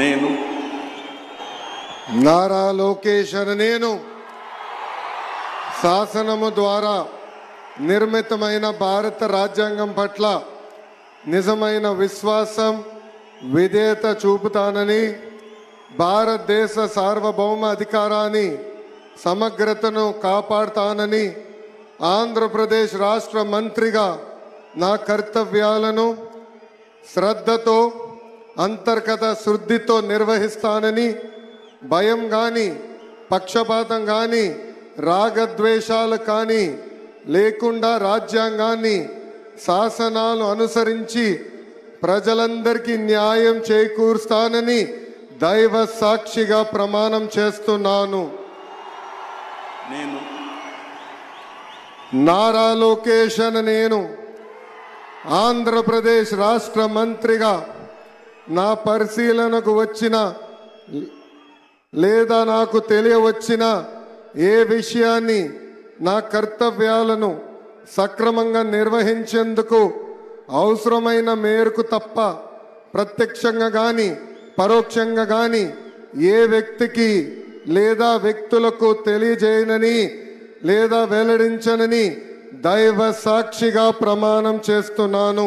నేను నారా లోకేష్ అనే నేను శాసనము ద్వారా నిర్మితమైన భారత రాజ్యాంగం పట్ల నిజమైన విశ్వాసం విధేయత చూపుతానని, భారతదేశ సార్వభౌమ అధికారాన్ని సమగ్రతను కాపాడుతానని, ఆంధ్రప్రదేశ్ రాష్ట్ర మంత్రిగా నా కర్తవ్యాలను శ్రద్ధతో అంతర్గత శుద్ధితో నిర్వహిస్తానని, భయం కానీ పక్షపాతం కానీ రాగద్వేషాలు కానీ లేకుండా రాజ్యాంగాన్ని శాసనాలు అనుసరించి ప్రజలందరికీ న్యాయం చేకూరుస్తానని దైవ సాక్షిగా ప్రమాణం చేస్తున్నాను. నేను నారా లోకేష్ అనే నేను ఆంధ్రప్రదేశ్ రాష్ట్ర మంత్రిగా నా పరిశీలనకు వచ్చిన లేదా నాకు తెలియవచ్చిన ఏ విషయాన్ని నా కర్తవ్యాలను సక్రమంగా నిర్వహించేందుకు అవసరమైన మేరకు తప్ప ప్రత్యక్షంగా కానీ పరోక్షంగా కానీ ఏ వ్యక్తికి లేదా వ్యక్తులకు తెలియజేయనని లేదా వెల్లడించనని దైవ సాక్షిగా ప్రమాణం చేస్తున్నాను.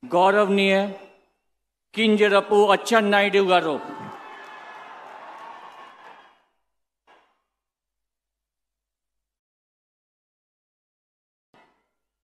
गौरवनीय किंजरपु अच्చెన్నాయుడు गारू